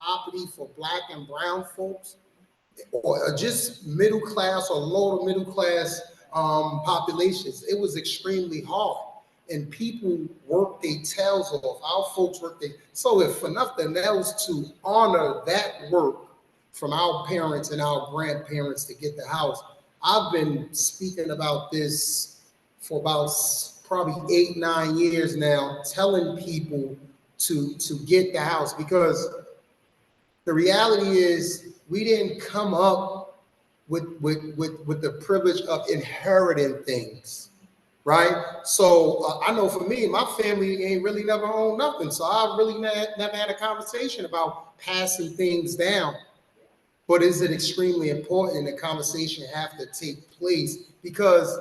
property for black and brown folks, or just middle class or lower middle class populations, it was extremely hard. And people worked their tails off. Our folks worked their, so if for nothing else, to honor that work from our parents and our grandparents to get the house. I've been speaking about this for about probably 8, 9 years now, telling people to get the house, because the reality is we didn't come up with the privilege of inheriting things, right? So I know for me, my family ain't really never owned nothing, so I really never had a conversation about passing things down. But is it extremely important the conversation have to take place? Because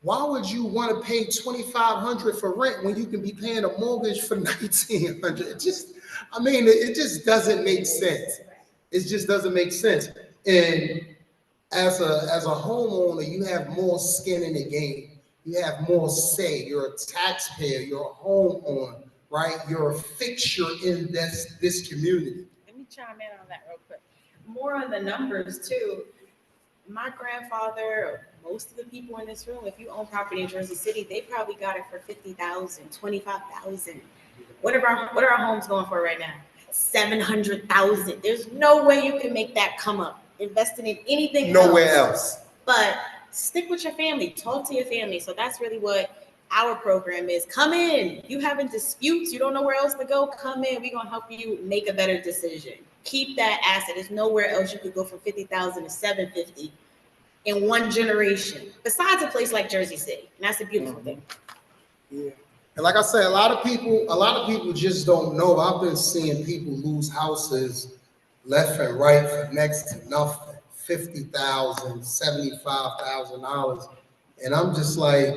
why would you want to pay $2,500 for rent when you can be paying a mortgage for $1,900? It just, I mean, it just doesn't make sense. It just doesn't make sense. And as a homeowner, you have more skin in the game. You have more say. You're a taxpayer. You're a homeowner, right? You're a fixture in this community. Let me chime in on that real quick. More on the numbers too. My grandfather, most of the people in this room, if you own property in Jersey City, they probably got it for $50,000, $25,000. What are our homes going for right now? $700,000. There's no way you can make that come up investing in anything nowhere else. But stick with your family, talk to your family. So that's really what our program is. Come in. You having disputes, you don't know where else to go, come in. We're gonna help you make a better decision. Keep that asset. There's nowhere else you could go from $50,000 to $750,000 in one generation, besides a place like Jersey City. And that's a beautiful thing. Yeah. And like I said, a lot of people just don't know. I've been seeing people lose houses left and right for next to nothing, $50,000, $75,000. And I'm just like,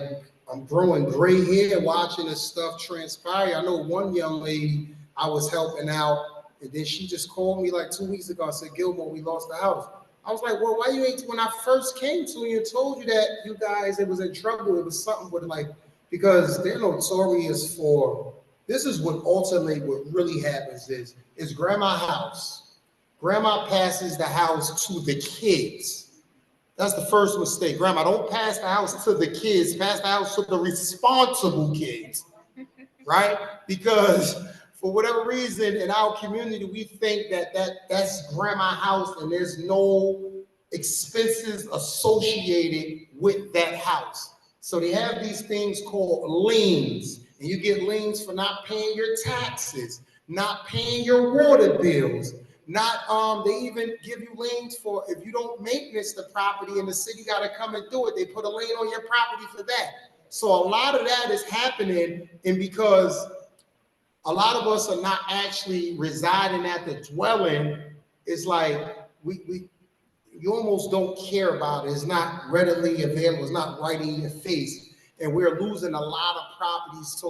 I'm growing gray hair watching this stuff transpire. I know one young lady I was helping out, and then she just called me like 2 weeks ago and said, Gilmore, we lost the house. I was like, well, why you ain't, when I first came to you and told you that you guys, it was in trouble, it was something with like, because they're notorious for, this is what ultimately what really happens is grandma's house. Grandma passes the house to the kids. That's the first mistake. Grandma, don't pass the house to the kids, pass the house to the responsible kids, right? Because for whatever reason in our community, we think that's grandma's house and there's no expenses associated with that house. So they have these things called liens, and you get liens for not paying your taxes, not paying your water bills, not they even give you liens for if you don't maintenance the property and the city got to come and do it, they put a lien on your property for that. So a lot of that is happening, and because a lot of us are not actually residing at the dwelling, it's like you almost don't care about it. It's not readily available. It's not right in your face. And we're losing a lot of properties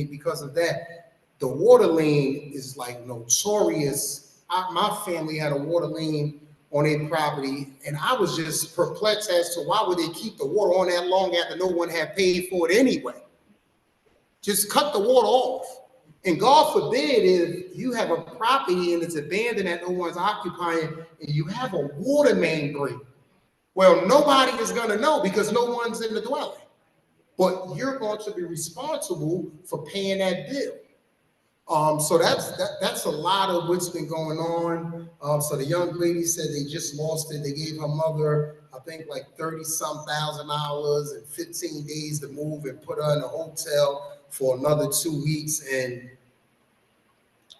because of that. The water lien is like notorious. My family had a water lien on their property, and I was just perplexed as to why would they keep the water on that long after no one had paid for it anyway. Just cut the water off. And God forbid if you have a property and it's abandoned that no one's occupying and you have a water main break. Well, nobody is going to know because no one's in the dwelling. But you're going to be responsible for paying that bill. So that's a lot of what's been going on. So the young lady said they just lost it. They gave her mother, I think, like $30-some thousand and 15 days to move and put her in a hotel for another 2 weeks. And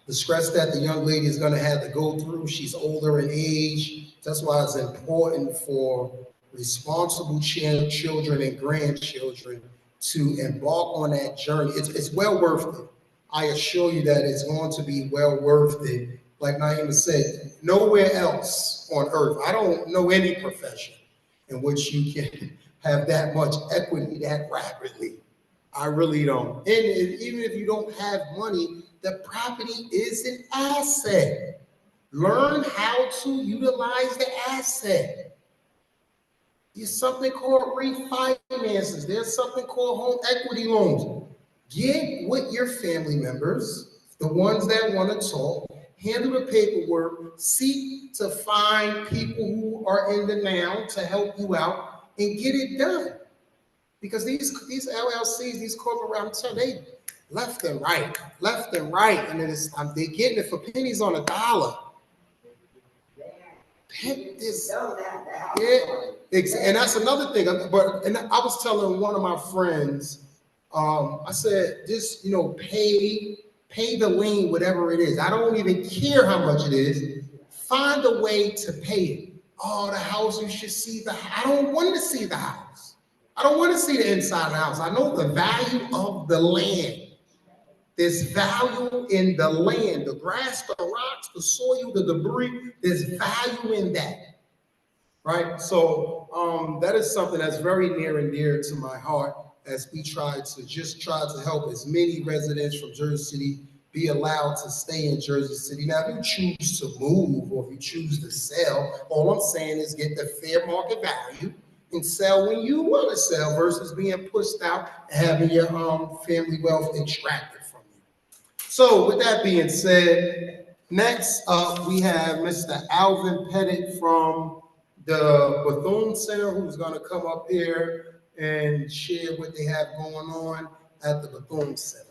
the stress that the young lady is going to have to go through, she's older in age. That's why it's important for responsible children and grandchildren to embark on that journey. It's well worth it. I assure you that it's going to be well worth it. Like Naima said, nowhere else on earth, I don't know any profession in which you can have that much equity that rapidly. I really don't. And even if you don't have money, the property is an asset. Learn how to utilize the asset. There's something called refinances. There's something called home equity loans. Get with your family members, the ones that want to talk, handle the paperwork, seek to find people who are in the now to help you out and get it done. Because these LLCs, these corporate, I'm telling you, they left and right, and it is they're getting it for pennies on a dollar. And that's another thing. And I was telling one of my friends, I said, just pay the lien, whatever it is. I don't even care how much it is. Find a way to pay it. Oh, the house, you should see I don't want to see the house. I don't want to see the inside of the house. I know the value of the land. There's value in the land, the grass, the rocks, the soil, the debris. There's value in that, right? So that is something that's very near and dear to my heart as we try to help as many residents from Jersey City be allowed to stay in Jersey City. Now, if you choose to move or if you choose to sell, all I'm saying is get the fair market value and sell when you want to sell versus being pushed out and having your family wealth extracted from you. So with that being said, next up we have Mr. Alvin Pettit from the Bethune Center, who's going to come up here and share what they have going on at the Bethune Center.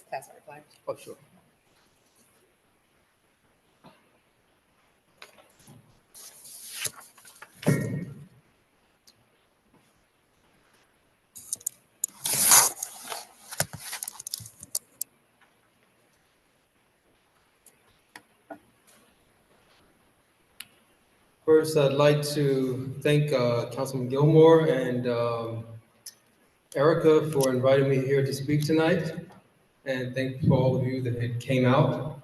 Pass our flag. Oh, sure. First, I'd like to thank Councilman Gilmore and Erica for inviting me here to speak tonight, and thank you for all of you that came out.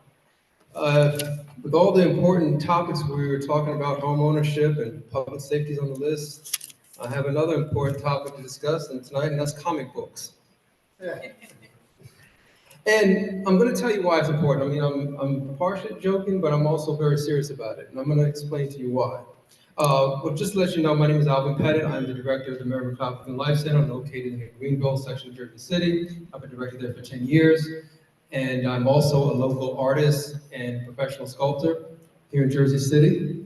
With all the important topics we were talking about, home ownership and public safety is on the list, I have another important topic to discuss tonight, and that's comic books. Yeah. And I'm going to tell you why it's important. I mean, I'm partially joking, but I'm also very serious about it, and I'm going to explain to you why. Well, just to let you know, my name is Alvin Pettit. I'm the director of the Mary McLaughlin Life Center, located in the Greenville section of Jersey City. I've been director there for 10 years, and I'm also a local artist and professional sculptor here in Jersey City.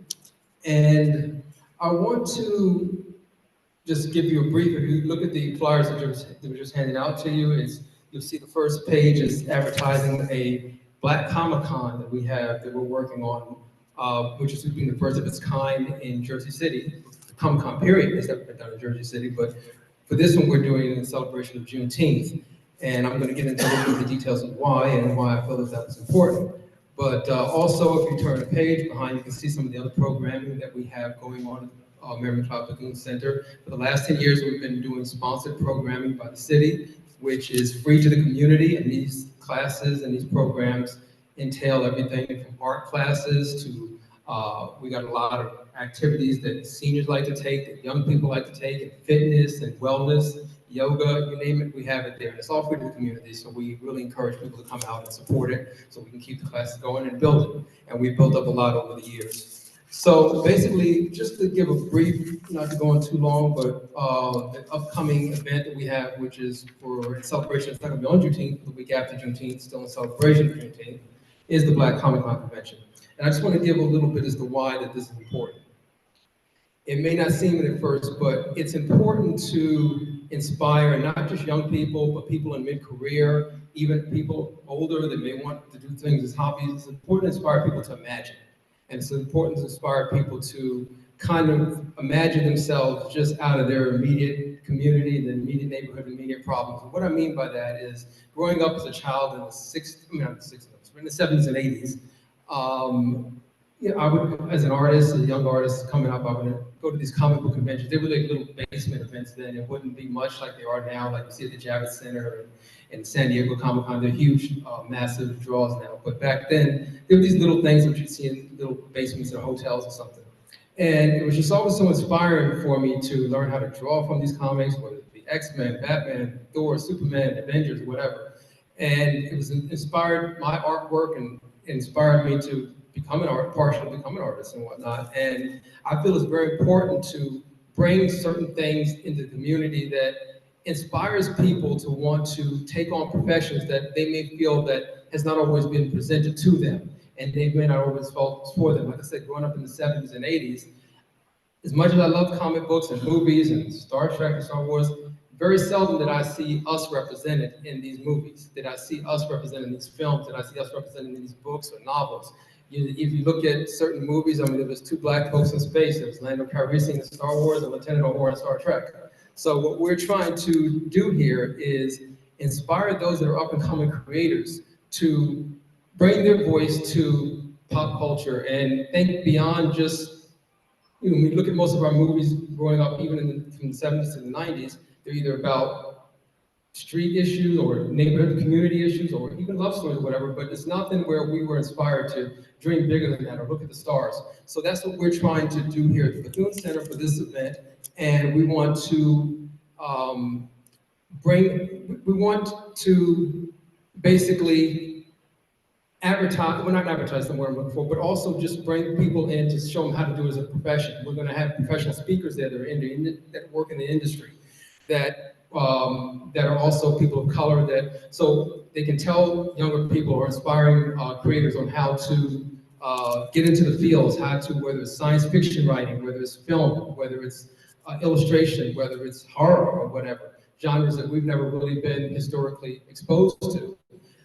And I want to just give you a brief. If you look at the flyers that were just handed out to you, you'll see the first page is advertising a Black Comic-Con that we have that we're working on, which is being the first of its kind in Jersey City. The Comic-Con period has never been done in Jersey City, but for this one we're doing it in celebration of Juneteenth. And I'm going to get into a little bit of the details of why and why I feel that was important. But also, if you turn the page behind, you can see some of the other programming that we have going on at Mary McLaughlin Center. For the last 10 years, we've been doing sponsored programming by the city, which is free to the community, and these classes and these programs entail everything from art classes to, we got a lot of activities that seniors like to take, that young people like to take, and fitness and wellness, yoga, you name it, we have it there. And it's all free to the community, so we really encourage people to come out and support it so we can keep the classes going and build it. And we've built up a lot over the years. So basically, just to give a brief, not to go on too long, but the upcoming event that we have, which is for celebration, it's not going to be on Juneteenth, the week after Juneteenth, still in celebration of Juneteenth, is the Black Comic-Con Convention. And I just want to give a little bit as to why that this is important. It may not seem it at first, but it's important to inspire not just young people, but people in mid-career, even people older that may want to do things as hobbies. It's important to inspire people to imagine. And it's important to inspire people to kind of imagine themselves just out of their immediate community, the immediate neighborhood, immediate problems. And what I mean by that is growing up as a child in the 70s and 80s, I would, as an artist, a young artist coming up, I would go to these comic book conventions. They were like little basement events then. It wouldn't be much like they are now, like you see at the Javits Center and San Diego Comic-Con. They're huge, massive draws now. But back then, there were these little things that you'd see in little basements or hotels or something. And it was just always so inspiring for me to learn how to draw from these comics, whether it be X-Men, Batman, Thor, Superman, Avengers, whatever. And it was inspired my artwork and inspired me to become an artist and whatnot. And I feel it's very important to bring certain things into the community that inspires people to want to take on professions that they may feel that has not always been presented to them, and they may not always felt for them. Like I said, growing up in the 70s and 80s, as much as I love comic books and movies and Star Trek and Star Wars, very seldom did I see us represented in these movies. Did I see us represented in these films? Did I see us represented in these books or novels? If you look at certain movies, I mean, there was two black folks in space. There was Lando Calrissian in Star Wars and Lieutenant Uhura in Star Trek. So what we're trying to do here is inspire those that are up and coming creators to bring their voice to pop culture and think beyond just, when we look at most of our movies growing up, even from the 70s to the 90s, they're either about street issues or neighborhood community issues or even love stories or whatever, but it's nothing where we were inspired to dream bigger than that or look at the stars. So that's what we're trying to do here at the Bethune Center for this event, and we want to basically advertise, well, not advertise the word I'm looking for, but also just bring people in to show them how to do it as a profession. We're going to have professional speakers there that are that work in the industry, that are also people of color, so they can tell younger people or aspiring creators on how to get into the fields, whether it's science fiction writing, whether it's film, whether it's illustration, whether it's horror or whatever, genres that we've never really been historically exposed to.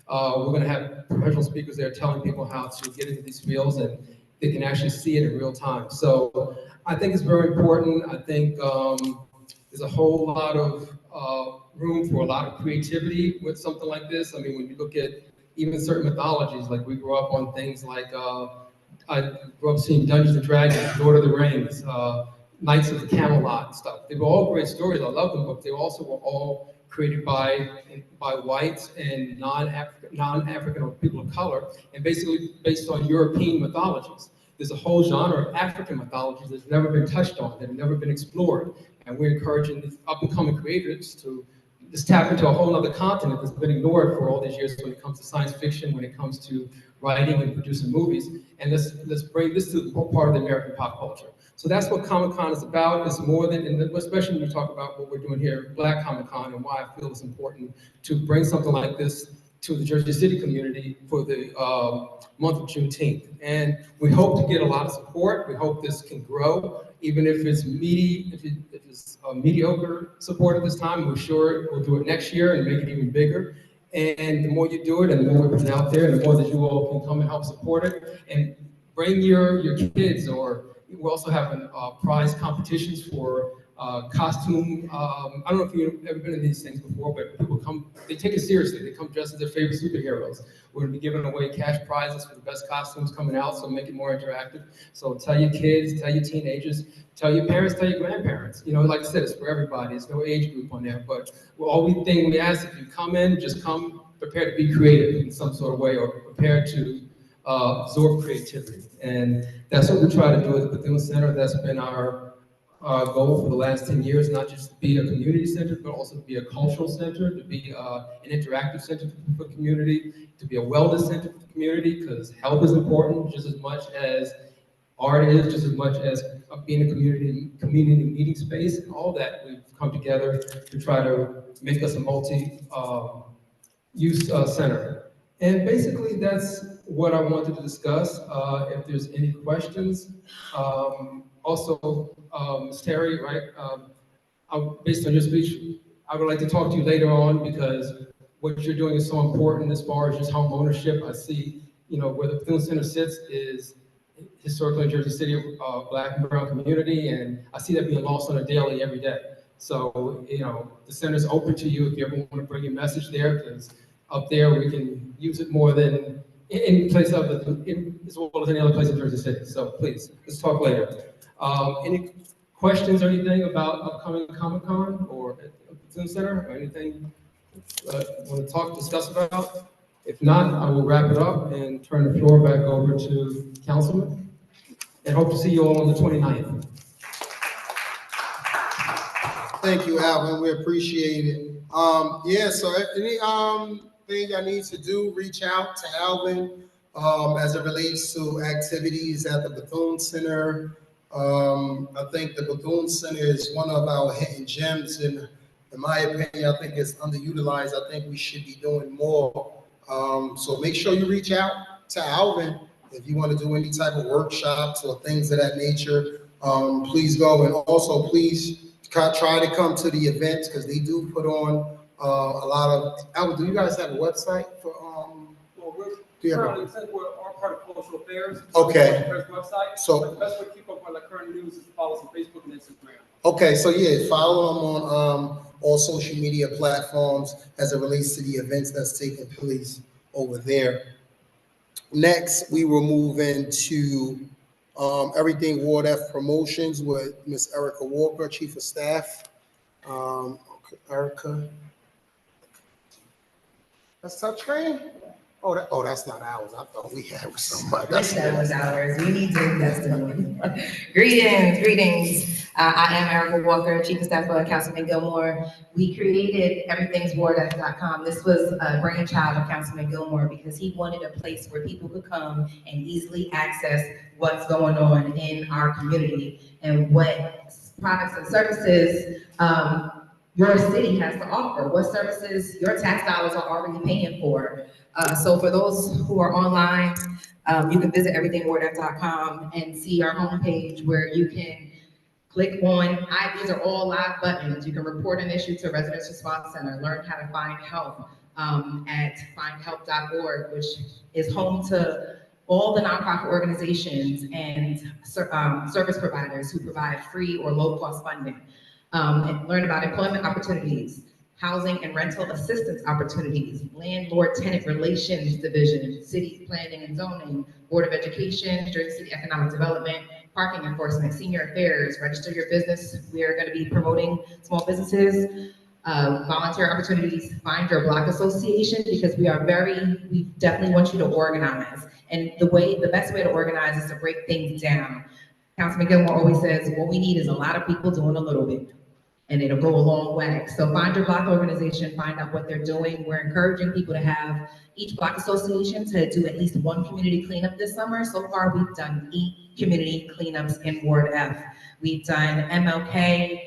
We're going to have professional speakers there telling people how to get into these fields, and they can actually see it in real time. So I think it's very important. I think there's a whole lot of room for a lot of creativity with something like this. I mean, when you look at even certain mythologies, like we grew up on things like, I grew up seeing Dungeons and Dragons, Lord of the Rings, Knights of the Camelot and stuff. They were all great stories. I love them, but they also were all created by whites and non-African or people of color, and basically based on European mythologies. There's a whole genre of African mythologies that's never been touched on, that have never been explored, and we're encouraging these up-and-coming creators to just tap into a whole other continent that's been ignored for all these years when it comes to science fiction, when it comes to writing and producing movies, and let's bring this to part of the American pop culture. So that's what Comic-Con is about. It's more than, especially when you talk about what we're doing here, Black Comic-Con, and why I feel it's important to bring something like this to the Jersey City community for the month of Juneteenth. And we hope to get a lot of support. We hope this can grow, even if it's mediocre support at this time. We're sure we'll do it next year and make it even bigger. And the more you do it, and the more we put it out there, and the more that you all can come and help support it, and bring your kids, or we're also having prize competitions for costume. I don't know if you've ever been in these things before, but people come, they take it seriously. They come dressed as their favorite superheroes. We're going to be giving away cash prizes for the best costumes coming out, so make it more interactive. So tell your kids, tell your teenagers, tell your parents, tell your grandparents. You know, like I said, it's for everybody. There's no age group on there, but we ask, if you come in, just come prepared to be creative in some sort of way, or prepared to absorb creativity. And that's what we try to do at the Bethune Center. That's been our goal for the last 10 years, not just to be a community center, but also to be a cultural center, to be an interactive center for the community, to be a wellness center for the community, because health is important just as much as art is, just as much as being a community meeting space, and all that. We've come together to try to make us a multi-use center. And basically, that's what I wanted to discuss. If there's any questions, also, Ms. Terry, right? Based on your speech, I would like to talk to you later on, because what you're doing is so important as far as just home ownership. I see, where the Bethune Center sits is historically in Jersey City, Black and brown community, and I see that being lost on a daily, every day. So, the center's open to you if you ever want to bring your message there, because up there we can use it more than any place as well as any other place in Jersey City. So please, let's talk later. Any questions or anything about upcoming Comic-Con or Bethune Center, or anything you want to discuss about? If not, I will wrap it up and turn the floor back over to Councilman, and hope to see you all on the 29th. Thank you, Alvin. We appreciate it. So any thing I need to do, reach out to Alvin as it relates to activities at the Bethune Center. I think the Bethune Center is one of our hidden gems, and in my opinion, I think it's underutilized. I think we should be doing more. So make sure you reach out to Alvin if you want to do any type of workshops or things of that nature. Please go, and also please try to come to the events because they do put on a lot of. Alvin, do you guys have a website for? Well, we're Do you have a- currently, since we're all part of Cultural Affairs. Okay. Cultural Affairs website. So- But the best way to keep up with the current news is to follow us on Facebook and Instagram. Okay, so yeah, follow them on all social media platforms as it relates to the events that's taking place over there. Next, we will move into everything Ward F promotions with Miss Erica Walker, Chief of Staff. Okay, Erica. That's touchscreen? Oh, that's not ours. I thought we had somebody. Wish that was ours. We need to invest in them. Greetings. I am Erica Walker, Chief of Staff for Councilman Gilmore. We created everythingswardf.com. This was a brainchild of Councilman Gilmore because he wanted a place where people could come and easily access what's going on in our community and what products and services your city has to offer, what services your tax dollars are already paying for. So for those who are online, you can visit everythingwardf.com and see our homepage where you can click on, these are all live buttons. You can report an issue to Residence Response Center, learn how to find help at findhelp.org, which is home to all the nonprofit organizations and service providers who provide free or low-cost funding. And learn about employment opportunities, housing and rental assistance opportunities, landlord-tenant relations division, city planning and zoning, Board of Education, Jersey City Economic Development, parking enforcement, senior affairs, register your business. We are going to be promoting small businesses, volunteer opportunities, find your block association, because we definitely want you to organize. And the best way to organize is to break things down. Councilman Gilmore always says, what we need is a lot of people doing a little bit, and it'll go a long way. So find your block organization, find out what they're doing. We're encouraging people to have each block association to do at least one community cleanup this summer. So far, we've done 8 community cleanups in Ward F. We've done MLK,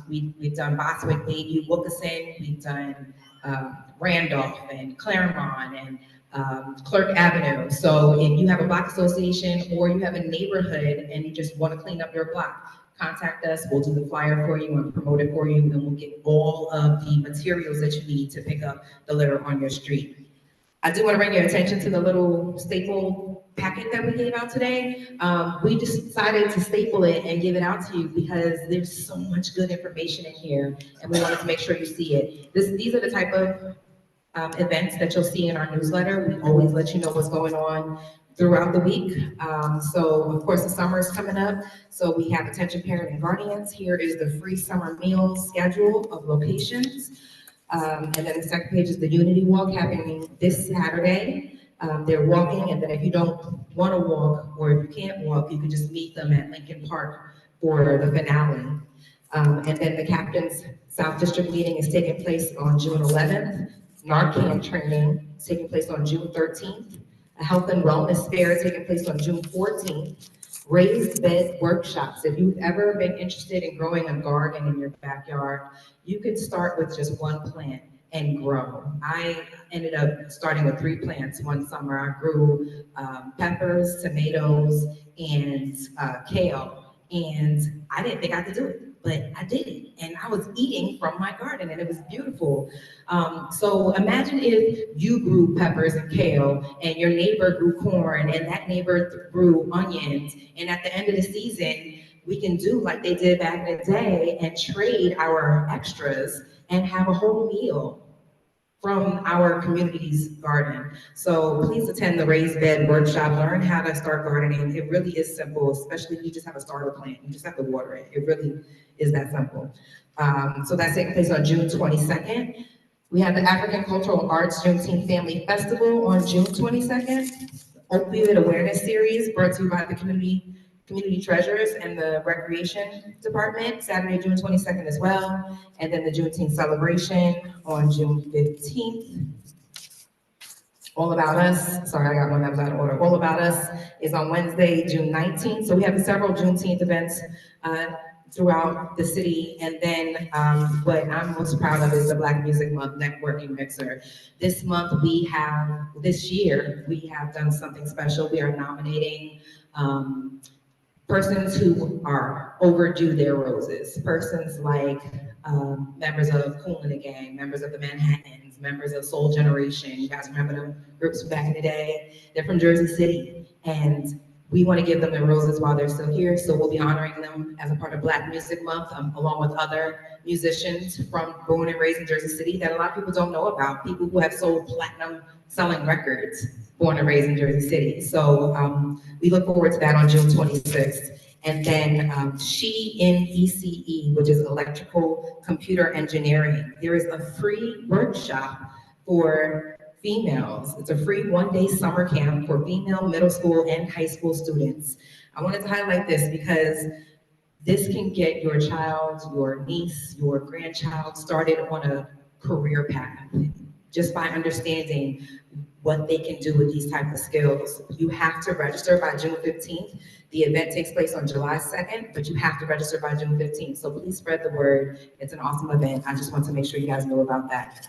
we've done Boswick, Bayview, Wilkeson, we've done Randolph and Claremont and Clerk Avenue. So if you have a block association or you have a neighborhood and you just want to clean up your block, contact us. We'll do the flyer for you and promote it for you, and we'll get all of the materials that you need to pick up the litter on your street. I do want to bring your attention to the little staple packet that we gave out today. We just decided to staple it and give it out to you because there's so much good information in here, and we wanted to make sure you see it. These are the type of events that you'll see in our newsletter. We always let you know what's going on throughout the week. So of course the summer is coming up. So we have attention parent and guardians. Here is the free summer meals schedule of locations. And then the second page is the Unity Walk happening this Saturday. They're walking, and then if you don't want to walk or if you can't walk, you can just meet them at Lincoln Park for the finale. And then the Captain's South District meeting is taking place on June 11th. Narcan training is taking place on June 13th. A health and wellness fair taking place on June 14th. Raised bed workshops. If you've ever been interested in growing a garden in your backyard, you could start with just one plant and grow. I ended up starting with 3 plants one summer. I grew peppers, tomatoes, and kale. And I didn't think I could do it, but I did it. And I was eating from my garden, and it was beautiful. So imagine if you grew peppers and kale, and your neighbor grew corn, and that neighbor grew onions. And at the end of the season, we can do like they did back in the day and trade our extras and have a whole meal from our community's garden. So please attend the raised bed workshop, learn how to start gardening. It really is simple, especially if you just have a starter plant. You just have to water it. It really is that simple. So that's taking place on June 22nd. We have the African Cultural Arts Juneteenth Family Festival on June 22nd. Opioid Awareness Series brought to you by the Community Treasures and the Recreation Department, Saturday, June 22nd as well. And then the Juneteenth celebration on June 15th. All About Us, sorry, I got one that was out of order. All About Us is on Wednesday, June 19th. So we have several Juneteenth events throughout the city. And then what I'm most proud of is the Black Music Month Networking Mixer. This year, we have done something special. We are nominating persons who are overdue their roses. Persons like members of Kool and the Gang, members of the Manhattans, members of Soul Generation. You guys remember them groups back in the day? They're from Jersey City, and we want to give them the roses while they're still here. So we'll be honoring them as a part of Black Music Month, along with other musicians from born and raised in Jersey City that a lot of people don't know about. People who have sold platinum selling records, born and raised in Jersey City. So we look forward to that on June 26th. And then ECE, which is Electrical Computer Engineering. There is a free workshop for females. It's a free one-day summer camp for female middle school and high school students. I wanted to highlight this because this can get your child, your niece, your grandchild started on a career path just by understanding what they can do with these type of skills. You have to register by June 15th. The event takes place on July 2nd, but you have to register by June 15th. So please spread the word. It's an awesome event. I just want to make sure you guys know about that.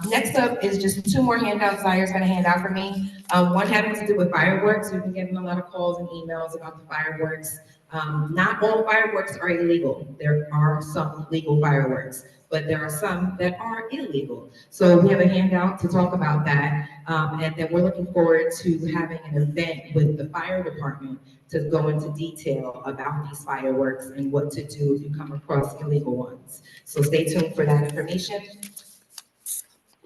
Next up is just two more handouts Zaya's gonna hand out for me. One having to do with fireworks. We've been getting a lot of calls and emails about the fireworks. Not all fireworks are illegal. There are some legal fireworks, but there are some that are illegal. So we have a handout to talk about that. And then we're looking forward to having an event with the fire department to go into detail about these fireworks and what to do if you come across illegal ones. So stay tuned for that information.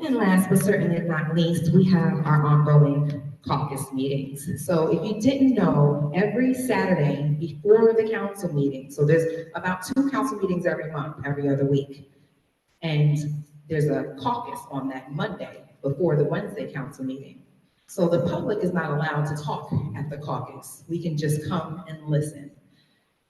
And last but certainly not least, we have our ongoing caucus meetings. So if you didn't know, every Saturday before the council meeting, so there's about 2 council meetings every month, every other week. And there's a caucus on that Monday before the Wednesday council meeting. So the public is not allowed to talk at the caucus. We can just come and listen.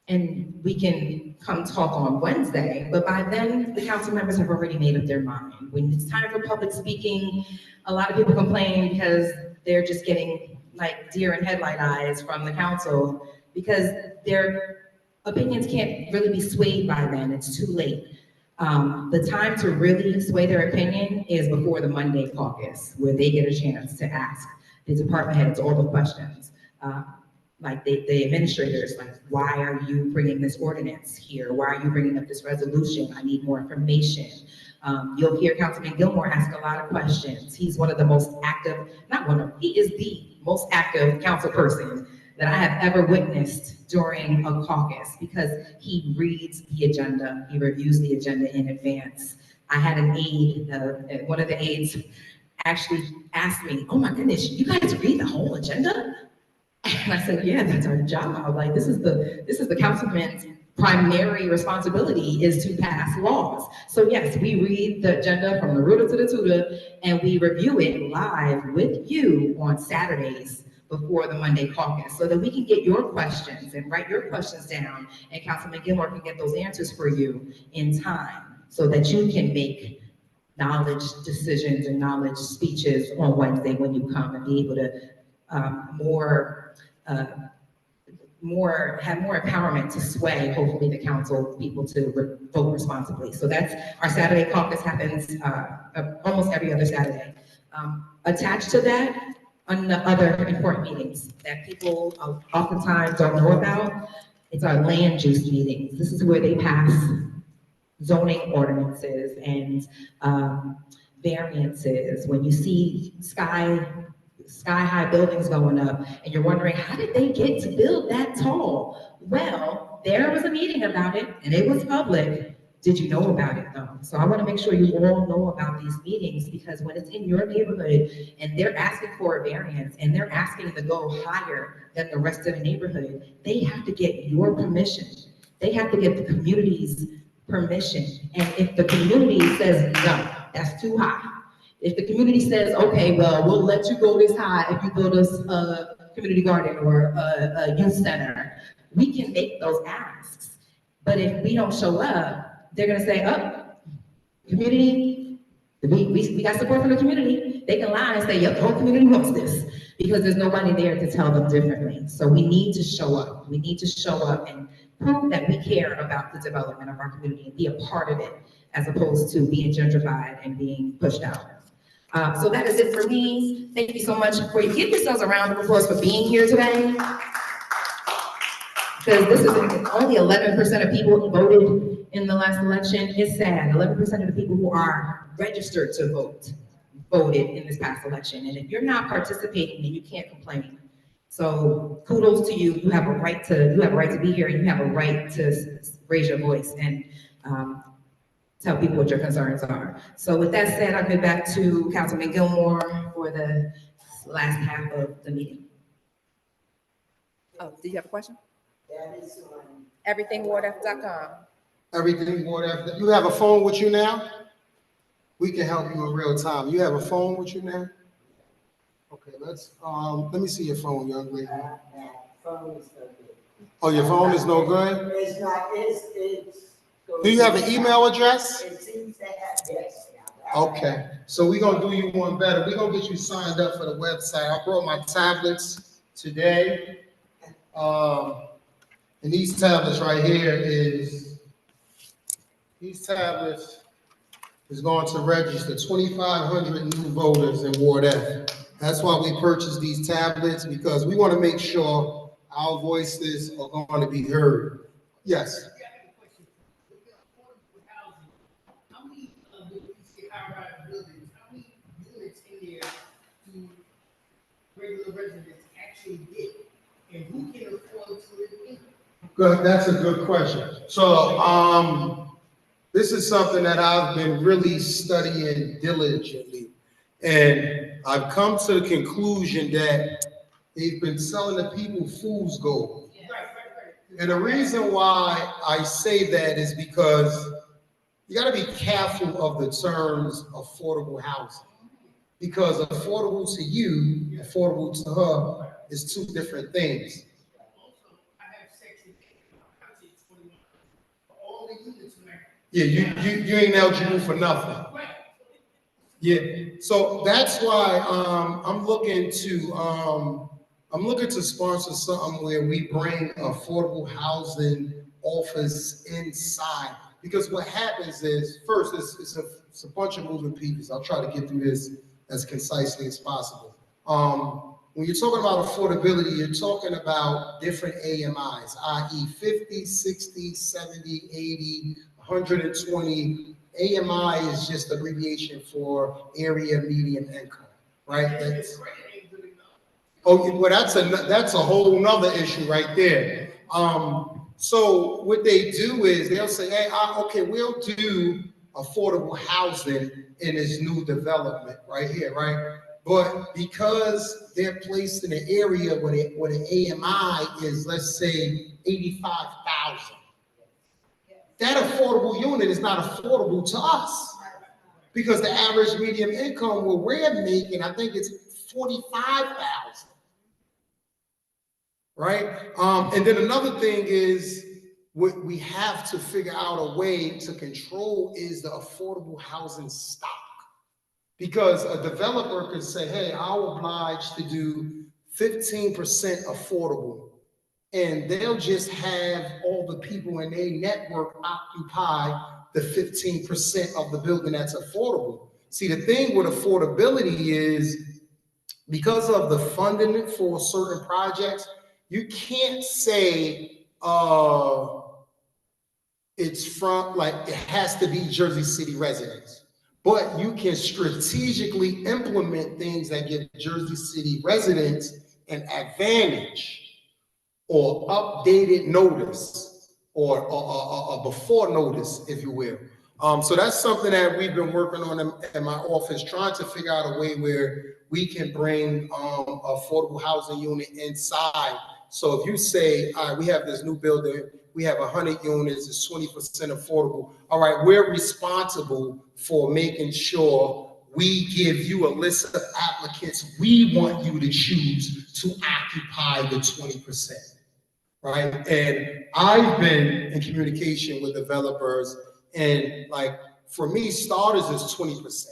And we can come talk on Wednesday, but by then the council members have already made up their mind. When it's time for public speaking, a lot of people complain because they're just getting like deer in headlight eyes from the council because their opinions can't really be swayed by then. It's too late. The time to really sway their opinion is before the Monday caucus, where they get a chance to ask the department heads all the questions. Like the administrators, like, why are you bringing this ordinance here? Why are you bringing up this resolution? I need more information. You'll hear Councilman Gilmore ask a lot of questions. He's one of the most active, he is the most active council person that I have ever witnessed during a caucus because he reads the agenda, he reviews the agenda in advance. I had an aide, one of the aides actually asked me, oh my goodness, you guys read the whole agenda? And I said, yeah, that's our job. Like, this is the councilman's primary responsibility is to pass laws. So yes, we read the agenda from the rooter to the tutor, and we review it live with you on Saturdays before the Monday caucus, so that we can get your questions and write your questions down, and Councilman Gilmore can get those answers for you in time, so that you can make knowledge decisions and knowledge speeches on Wednesday when you come, and be able to have more empowerment to sway, hopefully, the council people to vote responsibly. So that's our Saturday caucus happens almost every other Saturday. Attached to that, other important meetings that people oftentimes don't know about, it's our land use meetings. This is where they pass zoning ordinances and variances. When you see sky-high buildings going up, and you're wondering, how did they get to build that tall? Well, there was a meeting about it, and it was public. Did you know about it, though? So I want to make sure you all know about these meetings, because when it's in your neighborhood, and they're asking for a variance, and they're asking to go higher than the rest of the neighborhood, they have to get your permission. They have to get the community's permission. And if the community says, no, that's too high, if the community says, okay, well, we'll let you go this high if you build us a community garden or a youth center, we can make those asks. But if we don't show up, they're gonna say, oh, community, We got support from the community. They can lie and say, yep, the whole community wants this, because there's nobody there to tell them differently. So we need to show up. We need to show up and prove that we care about the development of our community and be a part of it, as opposed to being gentrified and being pushed out. So that is it for me. Thank you so much for you. Give yourselves a round of applause for being here today. Because this is only 11% of people who voted in the last election. It's sad. 11% of the people who are registered to vote voted in this past election. And if you're not participating, then you can't complain. So kudos to you. You have a right to be here, and you have a right to raise your voice and tell people what your concerns are. So with that said, I'll give back to Councilman Gilmore for the last half of the meeting. Oh, do you have a question? Everythingwardf.com. Everything, whatever. You have a phone with you now? We can help you in real time. You have a phone with you now? Okay, let me see your phone, young lady. Phone is no good. Oh, your phone is no good? It's not, it's. Do you have an email address? It seems to have, yes. Okay, so we're gonna do you one better. We're gonna get you signed up for the website. I brought my tablets today. And these tablets right here is going to register 2,500 new voters in Ward F. That's why we purchased these tablets, because we want to make sure our voices are going to be heard. Yes. How many high-rise buildings, how many units in there do regular residents actually get? And who can afford to live in? Good, that's a good question. So, this is something that I've been really studying diligently. And I've come to the conclusion that they've been selling the people fool's gold. And the reason why I say that is because you got to be careful of the terms affordable housing. Because affordable to you, affordable to her is two different things. Yeah, you ain't eligible for nothing. Yeah, so that's why I'm looking to sponsor something where we bring affordable housing office inside. Because what happens is, first, it's a bunch of moving pieces. I'll try to get through this as concisely as possible. When you're talking about affordability, you're talking about different AMIs, i.e. 50, 60, 70, 80, 120. AMI is just abbreviation for area median income, right? Well, that's a whole nother issue right there. So what they do is they'll say, hey, okay, we'll do affordable housing in this new development right here, right? But because they're placed in an area where the AMI is, let's say, 85,000, that affordable unit is not affordable to us, because the average median income where we're making, I think it's 45,000, right? And then another thing is, what we have to figure out a way to control is the affordable housing stock. Because a developer could say, hey, I'll oblige to do 15% affordable, and they'll just have all the people in their network occupy the 15% of the building that's affordable. See, the thing with affordability is, because of the funding for certain projects, you can't say it's from, like, it has to be Jersey City residents. But you can strategically implement things that give Jersey City residents an advantage, or updated notice, or a before notice, if you will. So that's something that we've been working on in my office, trying to figure out a way where we can bring affordable housing unit inside. So if you say, all right, we have this new building, we have 100 units, it's 20% affordable. All right, we're responsible for making sure we give you a list of applicants we want you to choose to occupy the 20%, right? And I've been in communication with developers, and like, for me, starters is 20%.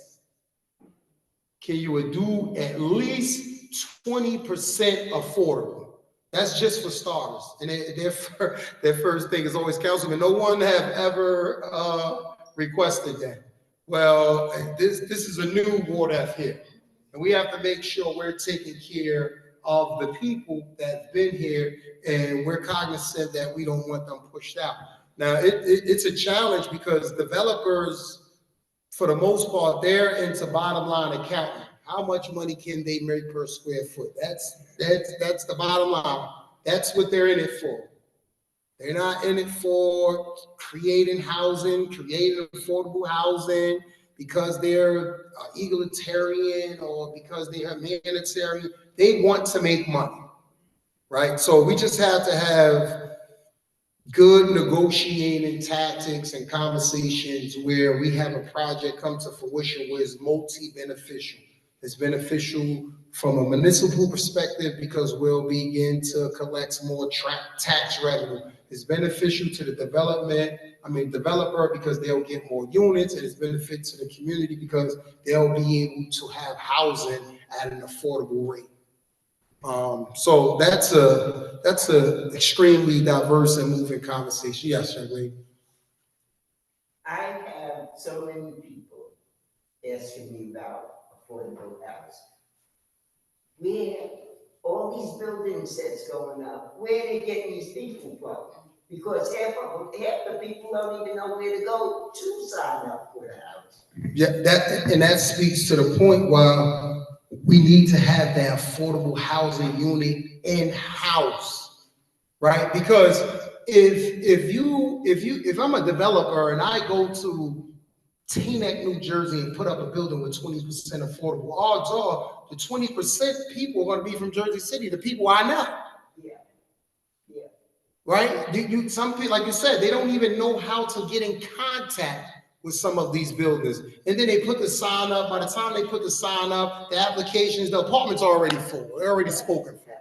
can you do at least 20% affordable? That's just for starters. And their first thing is always, Councilman, no one have ever requested that. Well, this is a new Ward F here. And we have to make sure we're taking care of the people that've been here, and we're cognizant that we don't want them pushed out. Now, it's a challenge because developers, for the most part, they're into bottom line accounting. How much money can they make per square foot? That's the bottom line. That's what they're in it for. They're not in it for creating housing, creating affordable housing because they're egalitarian or because they are humanitarian. They want to make money, right? So we just have to have good negotiating tactics and conversations where we have a project come to fruition where it's multi-beneficial. It's beneficial from a municipal perspective because we'll begin to collect more tax revenue. It's beneficial to the developer because they'll get more units, and it's benefit to the community because they'll be able to have housing at an affordable rate. So that's a extremely diverse and moving conversation. Yes, young lady. I have so many people asking me about affordable housing. Where all these buildings that's going up, where they getting these people from? Because half the people don't even know where to go to sign up for the house. Yeah, that speaks to the point why we need to have that affordable housing unit in-house, right? Because if I'm a developer and I go to Teaneck, New Jersey, and put up a building with 20% affordable, odds are the 20% people are going to be from Jersey City, the people I know. Yeah. Right? Some people, like you said, they don't even know how to get in contact with some of these buildings. And then they put the sign up. By the time they put the sign up, the applications, the apartment's already full. They're already spoken for.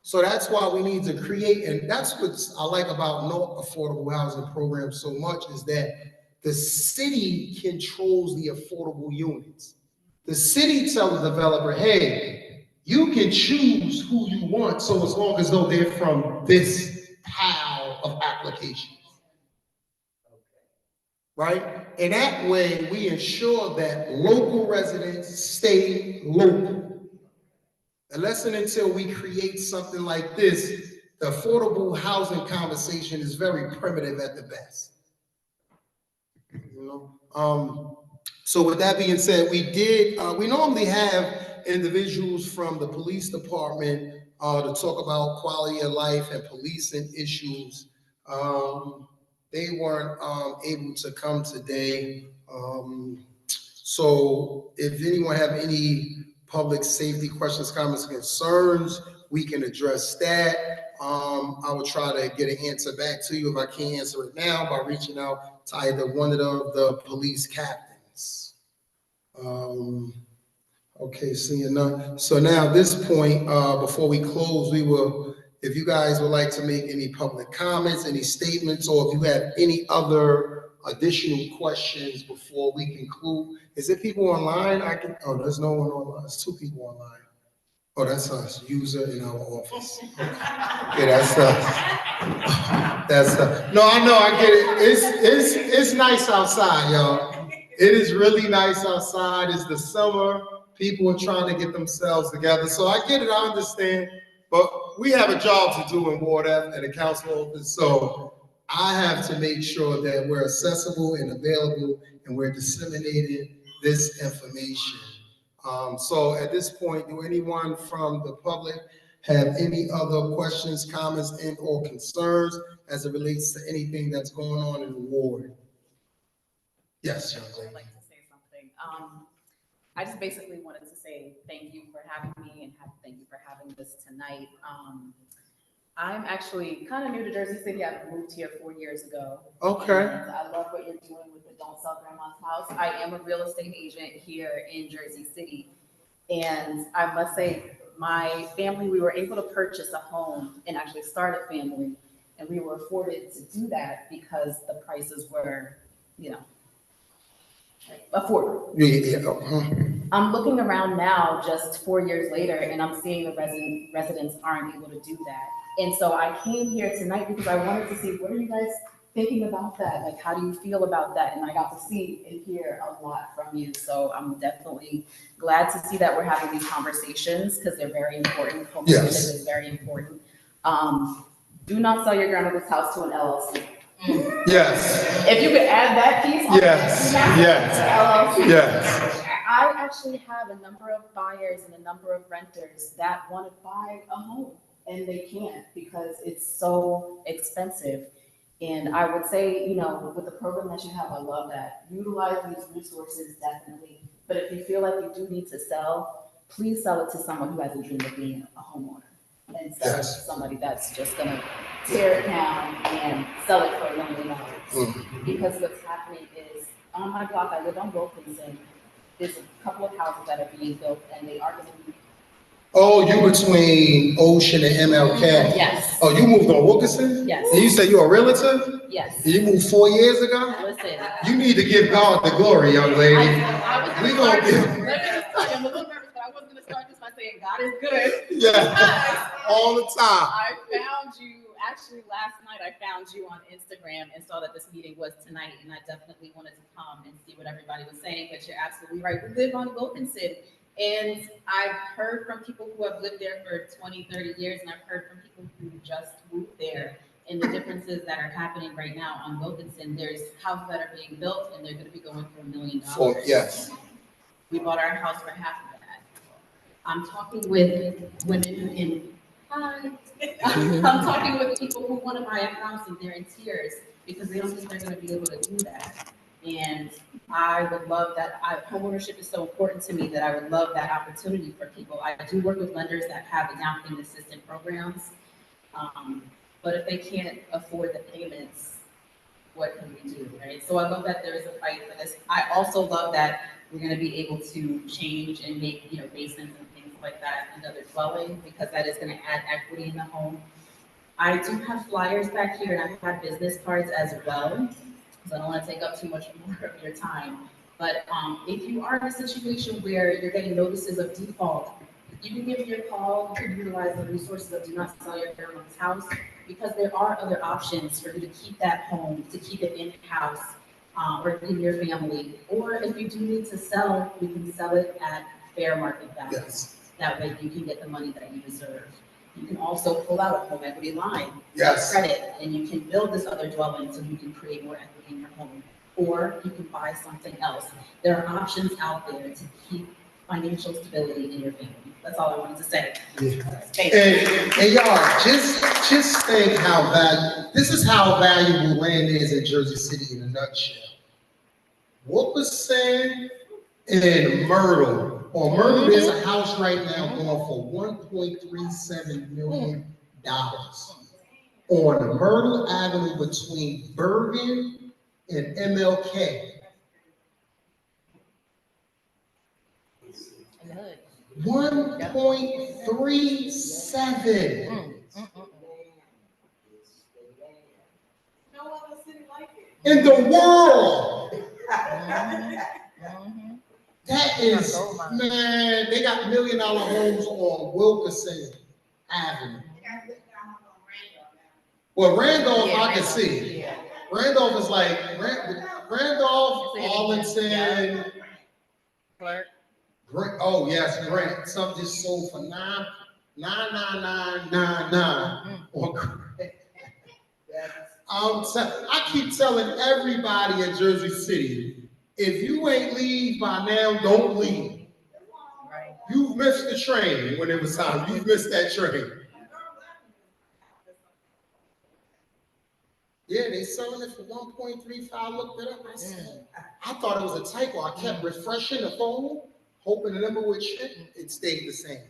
So that's why we need to create, and that's what I like about no affordable housing program so much, is that the city controls the affordable units. The city tells the developer, hey, you can choose who you want, so as long as though they're from this pile of applications. Right? And that way we ensure that local residents stay local. Unless and until we create something like this, the affordable housing conversation is very primitive at the best. You know? So with that being said, we normally have individuals from the police department to talk about quality of life and policing issues. They weren't able to come today. So if anyone have any public safety questions, comments, concerns, we can address that. I will try to get an answer back to you if I can't answer it now by reaching out to either one of the police captains. Okay, seeing none. So now at this point, before we close, if you guys would like to make any public comments, any statements, or if you have any other additional questions before we conclude. Is there people online? There's no one online. There's two people online. Oh, that's us, user in our office. Okay, that's us. That's us. No, I know, I get it. It's nice outside, y'all. It is really nice outside. It's the summer. People are trying to get themselves together. So I get it, I understand. But we have a job to do in Ward F at the council office. So I have to make sure that we're accessible and available and we're disseminating this information. So at this point, do anyone from the public have any other questions, comments, and or concerns as it relates to anything that's going on in the ward? Yes, young lady. I'd like to say something. I just basically wanted to say thank you for having me and thank you for having this tonight. I'm actually kind of new to Jersey City. I moved here 4 years ago. Okay. And I love what you're doing with the Don't Sell Grandma's House. I am a real estate agent here in Jersey City. And I must say, my family, we were able to purchase a home and actually start a family. And we were afforded to do that because the prices were, affordable. I'm looking around now, just 4 years later, and I'm seeing the residents aren't able to do that. And so I came here tonight because I wanted to see, what are you guys thinking about that? Like, how do you feel about that? And I got to see and hear a lot from you. So I'm definitely glad to see that we're having these conversations because they're very important. Homeownership Yes. is very important. Do not sell your grandmother's house to an LLC. Yes, If you could add that piece. Yes, yes, LLC. yes. I actually have a number of buyers and a number of renters that want to buy a home and they can't because it's so expensive. And I would say, with the program that you have, I love that. Utilize these resources definitely. But if you feel like you do need to sell, please sell it to someone who has a dream of being a homeowner. And sell it to Yes. somebody that's just gonna tear it down and sell it for $1 million. Because what's happening is, on my block, I live on Wilkinson, there's a couple of houses that are being built and they are gonna be. Oh, you between Ocean and MLK? Yes. Oh, you moved on Wilkinson? Yes. And you say you're a realtor? Yes. And you moved 4 years ago? Listen. You need to give God the glory, young lady. We gonna give. Let me just tell you, I'm a little nervous, but I was gonna start this by saying God is good. Yeah, all the time. I found you, actually last night, I found you on Instagram and saw that this meeting was tonight, and I definitely wanted to come and see what everybody was saying, but you're absolutely right. We live on Wilkinson, and I've heard from people who have lived there for 20, 30 years, and I've heard from people who just moved there, and the differences that are happening right now on Wilkinson. There's houses that are being built, and they're gonna be going for $1 million. Yes. We bought our house for half of that. I'm talking with women in, hi. I'm talking with people who want to buy a house and they're in tears because they don't think they're going to be able to do that. And I would love that. Homeownership is so important to me that I would love that opportunity for people. I do work with lenders that have the down payment assistance programs. But if they can't afford the payments, what can we do, right? So I love that there is a fight for this. I also love that we're gonna be able to change and make, basements and things like that another dwelling, because that is gonna add equity in the home. I do have flyers back here and I have business cards as well, so I don't wanna take up too much more of your time. But if you are in a situation where you're getting notices of default, you can give me a call, you can utilize the resources of Do Not Sell Your Grandma's House, because there are other options for you to keep that home, to keep it in-house, or in your family. Or if you do need to sell, we can sell it at fair market value. Yes. That way you can get the money that you deserve. You can also pull out a home equity line, Yes. credit, and you can build this other dwelling so you can create more equity in your home. Or you can buy something else. There are options out there to keep financial stability in your family. That's all I wanted to say. Yeah. And y'all, just think this is how valuable land is in Jersey City in a nutshell. Wilkerson and Myrtle. On Myrtle, there's a house right now going for $1.37 million. On Myrtle Avenue between Bergen and MLK. 1.37. No other city like it. In the world. That is, man, they got $1 million homes on Wilkerson Avenue. Well, Randolph, I can see. Yeah. Randolph is like, Randolph, Arlington. Clerk. Oh, yes, Grant. Something just sold for 99999 on Grant. I keep telling everybody in Jersey City, if you ain't leave by now, don't leave. Right. You've missed the train when it was time. You've missed that train. Yeah, they selling it for 1.35. I looked it up. I thought it was a typo. I kept refreshing the phone, hoping the number would change. It stayed the same.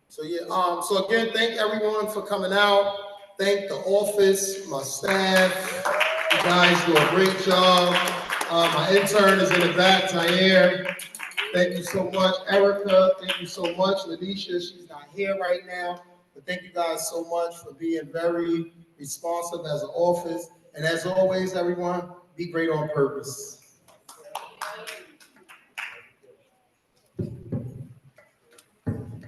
So yeah. So again, thank everyone for coming out. Thank the office, my staff. You guys do a great job. My intern is in the back, Zaire. Thank you so much, Erica. Thank you so much, Lanisha. She's not here right now, but thank you guys so much for being very responsive as an office. And as always, everyone, be great on purpose.